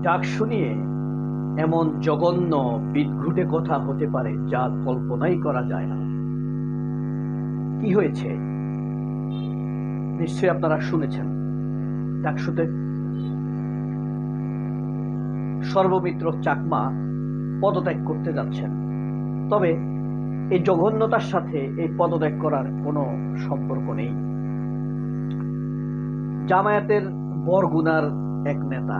ডাকসু নিয়ে এমন জঘন্য বিদঘুটে কথা হতে পারে যা কল্পনাই করা যায় না। কি হয়েছে নিশ্চয়ই আপনারা শুনেছেন। ডাকসুতে সর্বমিত্র চাকমা পদত্যাগ করতে যাচ্ছেন, তবে এই জঘন্যতার সাথে এই পদত্যাগ করার কোনো সম্পর্ক নেই। জামায়াতের বরগুনার এক নেতা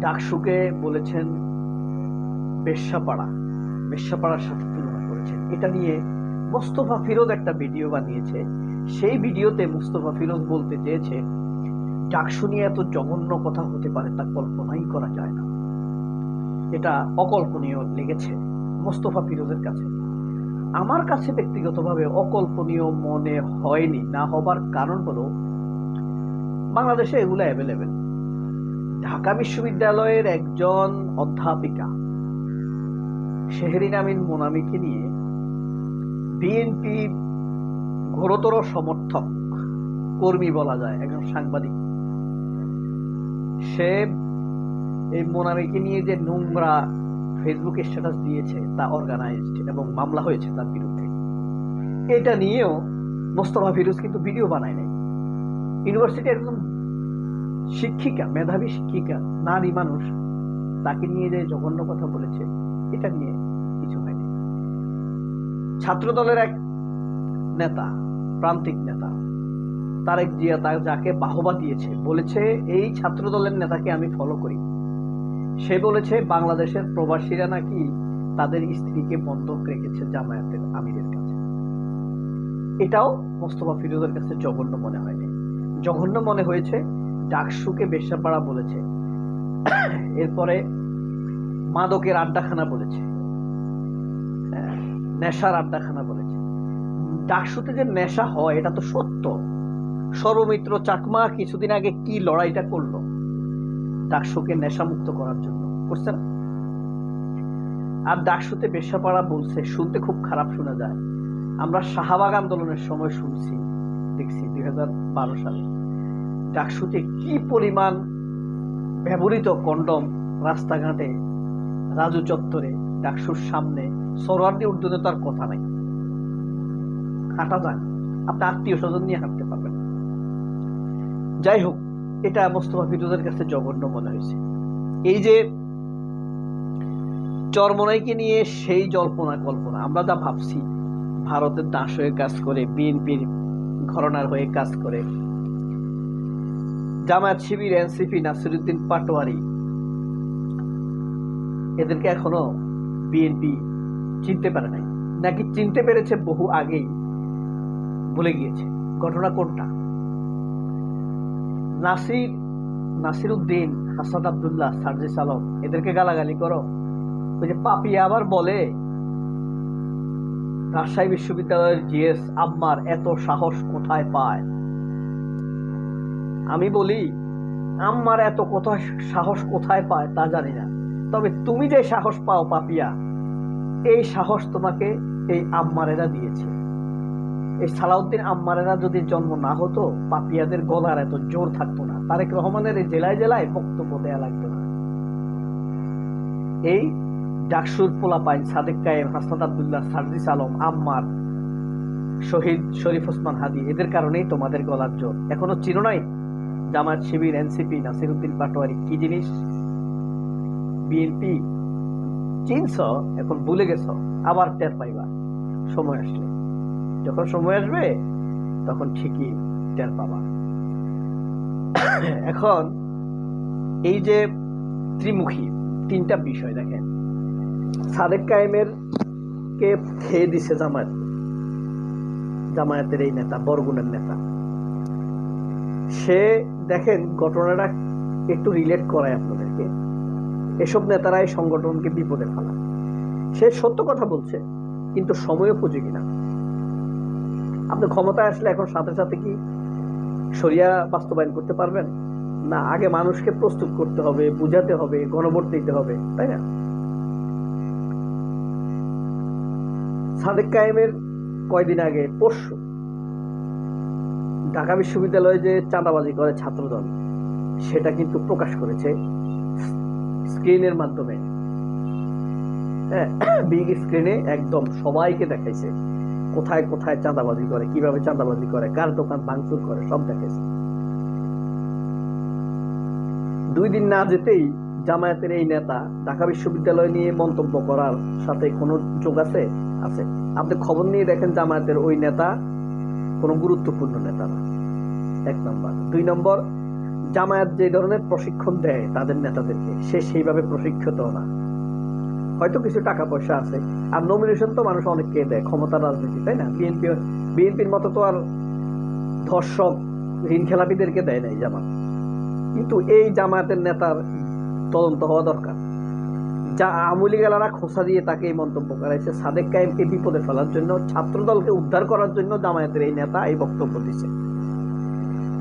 ডাকসুকে বলেছেন বেশ্যাপাড়ার সাথে তুলনা করেছেন। এটা নিয়ে মোস্তফা ফিরোজ একটা ভিডিও বানিয়েছে। সেই ভিডিওতে মোস্তফা ফিরোজ বলতে চেয়েছে ডাকসু নিয়ে এত জঘন্য কথা হতে পারে তা কল্পনাই করা যায় না। এটা অকল্পনীয় লেগেছে মোস্তফা ফিরোজের কাছে। আমার কাছে ব্যক্তিগতভাবে অকল্পনীয় মনে হয়নি। না হবার কারণ হলো বাংলাদেশে এগুলো অ্যাভেলেবেল। ঢাকা বিশ্ববিদ্যালয়ের একজন অধ্যাপিকা শেহরিন আমিন মোনামিকে নিয়ে বিএনপি ঘোরতর সমর্থক কর্মী বলা যায়, একজন সাংবাদিক, সে এই মোনামিকে নিয়ে যে নোংরা ফেসবুকে স্ট্যাটাস দিয়েছে তা অর্গানাইজড এবং মামলা হয়েছে তার বিরুদ্ধে। এটা নিয়েও মোস্তফা ফিরোজ কিন্তু ভিডিও বানায় নাই। ইউনিভার্সিটি একজন শিক্ষিকা, মেধাবী শিক্ষিকা, নারী মানুষ, তাকে নিয়ে যে জঘন্য কথা বলেছে এটা নিয়ে কিছু হয়নি। ছাত্রদলের এক নেতা, প্রান্তিক নেতা তারেক জিয়া, যাকে বাহবা দিয়েছে, বলেছে এই ছাত্রদলের নেতাকে আমি ফলো করি। সে বলেছে বাংলাদেশের প্রবাসীরা নাকি তাদের স্ত্রীকে বন্ধক রেখেছে জামায়াতের আমিরের কাছে। এটাও মোস্তফা ফিরোজের কাছে জঘন্য মনে হয়নি। জঘন্য মনে হয়েছে ডাকসুকে বেশ্যাপাড়া বলেছে, এরপরে মাদকের আড্ডাখানা বলেছে, নেশার আড্ডাখানা বলেছে। ডাকসুতে যে নেশা হয় এটা তো সত্য। সর্বমিত্র চাকমা কিছুদিন আগে কি লড়াইটা করলো ডাকসুকে নেশামুক্ত করার জন্য, করছে না? আর ডাকসুতে বেশ্যাপাড়া বলছে, শুনতে খুব খারাপ শোনা যায়। আমরা শাহবাগ আন্দোলনের সময় শুনছি, দেখছি 2012 সালে ডাকসুতে কি পরিমাণ ব্যবহৃত কন্ডম রাস্তাঘাটে, রাজু চত্বরে, ডাকসুর সামনে, সরোয়ার্দী উর্দুতে তার কথা নাই, হাঁটা যায় না, আপনি আত্মীয় স্বজন নিয়ে হাঁটতে পারবেন। যাই হোক, এটা মোস্তফা ফিরোজের কাছে জঘন্য মনে হয়েছে। এই যে চরমোনাইকে নিয়ে সেই জল্পনা কল্পনা, আমরা যা ভাবছি ভারতের দাস হয়ে কাজ করে, বিএনপির ঘরানার হয়ে কাজ করে, জামায়াত শিবির, এনসিপি, নাসিরউদ্দিন পাটোয়ারি, এদেরকে এখনো বিএনপি চিনতে পারে নাই, নাকি চিনতে পেরেছে বহু আগেই, ভুলে গিয়েছে। ঘটনা কোনটা? নাসিরউদ্দিন, হাসান আব্দুল্লাহ, সার্জিস আলম, এদেরকে গালাগালি করো। ওই যে পাপিয়া আবার বলে রাজশাহী বিশ্ববিদ্যালয়ের জিএস আম্মার এত সাহস কোথায় পায়। আমি বলি আম্মার এত সাহস কোথায় পায় তা জানি না, তবে তুমি যে সাহস পাও পাপিয়া, এই সাহস তোমাকে এই আম্মারেরা দিয়েছে। এই সালাউদ্দিন আম্মারেরা যদি জন্ম না হতো, পাপিয়াদের গলার এত জোর থাকতো না, তারেক রহমানের এই জেলায় জেলায় বক্তব্য দেয়া লাগতো না। এই ডাকসুর পোলাপাইন সাদেক কায়েম, হাসনাত আব্দুল্লাহ, সার্জিস আলম, আম্মার, শহীদ শরীফ ওসমান হাদি, এদের কারণেই তোমাদের গলার জোর। এখনো চিনো নাই জামায়াত শিবির, এনসিপি, নাসিরউদ্দিন পাটোয়ারি কি জিনিস? বিএনপি চিনছ, এখন ভুলে গেছ, আবার টের পাইবা সময় আসলে। যখন সময় আসবে তখন ঠিকই টের পাবা। এখন এই যে ত্রিমুখী তিনটা বিষয় দেখেন, সাদেক কায়েমের কে খেয়ে দিছে জামায়াতের এই নেতা, বরগুনার নেতা। সে দেখেন ঘটনাটা একটু রিলেট করায় আপনাদেরকে। এসব নেতারা এই সংগঠনকে বিপদে ফেলায়। সে সত্য কথা বলছে কিন্তু সময় উপযোগী না। আপনি ক্ষমতায় আসলে এখন সাথে সাথে কি শরিয়া বাস্তবায়ন করতে পারবেন না? আগে মানুষকে প্রস্তুত করতে হবে, বুঝাতে হবে, গণভোট দিতে হবে, তাই না? সাদেক কায়েমের কয়দিন আগে, পরশু, ঢাকা বিশ্ববিদ্যালয়ে যে চাঁদাবাজি করে ছাত্রদল, সেটা কিন্তু প্রকাশ করেছে স্ক্রিনের মাধ্যমে, বিগ স্ক্রিনে একদম সবাইকে দেখাইছে কোথায় কোথায় চাঁদাবাজি করে, কিভাবে চাঁদাবাজি করে, কার দোকান ভাঙচুর করে, সব দেখাইছে। 2 দিন না যেতেই জামায়াতের এই নেতা ঢাকা বিশ্ববিদ্যালয় নিয়ে মন্তব্য করার সাথে কোনো যোগ আছে? আছে। আপনি খবর নিয়ে দেখেন, জামায়াতের ওই নেতা কোনো গুরুত্বপূর্ণ নেতা না, 1 নম্বর। 2 নম্বর, জামায়াত যে ধরনের প্রশিক্ষণ দেয় তাদের নেতাদেরকে, সে সেইভাবে প্রশিক্ষিত না। হয়তো কিছু টাকা পয়সা আছে, আর নমিনেশন তো মানুষ অনেককে দেয়, ক্ষমতার রাজনীতি, তাই না? বিএনপির মতো তো আর ধর্ষক ঋণ খেলাপিদেরকে দেয় নাই জামাত। কিন্তু এই জামায়াতের নেতার তদন্ত হওয়া দরকার। যা আওয়ামী লীগেরা খোঁচা দিয়ে তাকে এই মন্তব্য করাইছে, সাদেক কায়েমকে বিপদে ফেলার জন্য, ছাত্র দলকে উদ্ধার করার জন্য জামায়াতের এই নেতা এই বক্তব্য দিচ্ছে।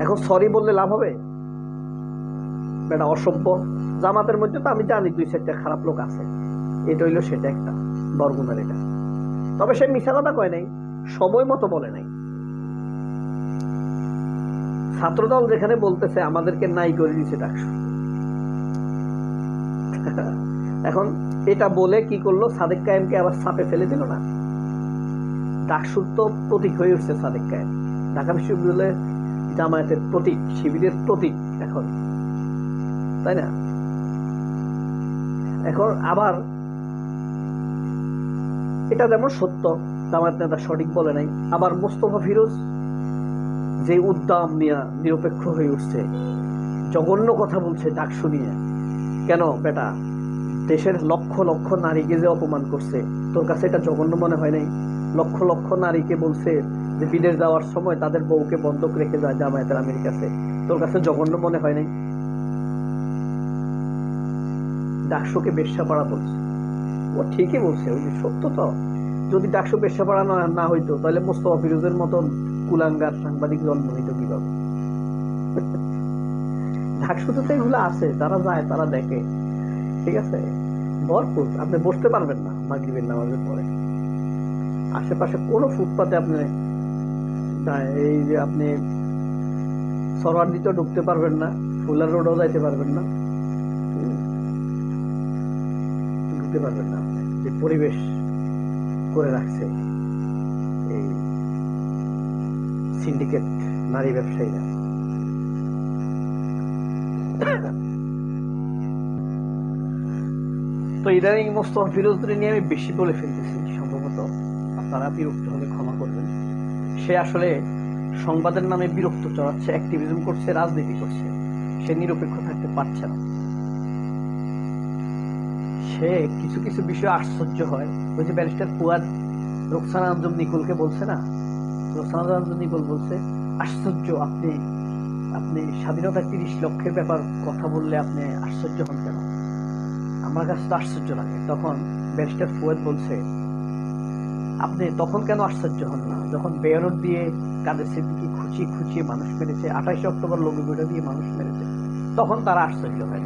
এখন সরি বললে লাভ হবে? বেটা অসভ্য। জামাতের মধ্যে তো আমি জানি 2-4টা খারাপ লোক আছে, এটা হইলো সেটা একটা বরগুনার এটা। তবে সে মিথ্যা কথা কয় নাই, সময় মতো বলে নাই। ছাত্রদল যেখানে বলতেছে আমাদেরকে নাই করে দিছে ডাকসু, এখন এটা বলে কি করলো, সাদেক কায়েমকে আবার চাপে ফেলে দিল না? ডাকসুর তো প্রতীক হয়ে উঠছে সাদেক কায়েম, ঢাকা বিশ্ববিদ্যালয়ের জামায়াতের প্রতীক, শিবিরের প্রতীক এখন, তাই না? এখন আবার এটা যেমন সত্য জামায়াত নেতা সঠিক বলে নাই, আবার মোস্তফা ফিরোজ যে উদ্দাম নিয়ে নিরপেক্ষ হয়ে উঠছে, জঘন্য কথা বলছে ডাকসু নিয়ে। কেন বেটা, দেশের লক্ষ লক্ষ নারীকে যে অপমান করছে, তোর কাছে এটা জঘন্য মনে হয় নাই? লক্ষ লক্ষ নারীকে বলছে যে বিদেশ যাওয়ার সময় তাদের বউকে বন্ধক রেখে যায় জামায়াতের আমেরিকাতে, তোর কাছে জঘন্য মনে হয় নাই? ডাকসুকে বেশ্যাপাড়া বলছে, ও ঠিকই বলছে, ওই যে সত্য তো। যদি ডাকসু বেশ্যাপাড়া না হইতো তাহলে মোস্তফা ফিরোজের মতন কুলাঙ্গার সাংবাদিক জন্ম নিত কিভাবে? ডাকসুতে তো এগুলো আছে, যারা যায় তারা দেখে, ঠিক আছে, ভরপুর। আপনি বসতে পারবেন না মাগরিবের নামাজের পরে, আশেপাশে কোনো ফুটপাতে আপনি এই যে আপনি সরওয়ার দিতেও ঢুকতে পারবেন না, ফুলার রোডও যাইতে পারবেন না, ঢুকতে পারবেন না। যে পরিবেশ করে রাখছে এই সিন্ডিকেট নারী ব্যবসায়ীরা। তো ইদানিং মোস্তফা ফিরোজকে নিয়ে আমি বেশি বলে ফেলতেছি, সম্ভবত আপনারা বিরক্ত হলে ক্ষমা করবেন। সে আসলে সংবাদের নামে বিরক্ত চড়াচ্ছে, অ্যাক্টিভিজম করছে, রাজনীতি করছে, সে নিরপেক্ষ থাকতে পারছে না। সে কিছু কিছু বিষয় আশ্চর্য হয়। ওই যে ব্যারিস্টার ফুয়াদ রোকসানা আঞ্জুম নিকোলকে বলছে না, রোকসানা আঞ্জুম নিকোল বলছে, আশ্চর্য, আপনি আপনি স্বাধীনতা 30 লক্ষের ব্যাপার কথা বললে আপনি আশ্চর্য হন কেন? আমার কাছে তো আশ্চর্য লাগে। তখন ব্যারিস্টার ফুয়াদ বলছে, আপনি তখন কেন আশ্চর্য হন না, যখন বেয়ারট দিয়ে কাদের সিদ্দিকী খুঁচিয়ে খুঁচিয়ে মানুষ মেরেছে, 28 অক্টোবর লবিগুড়া দিয়ে মানুষ মেরেছে, তখন তারা আশ্চর্য হয়।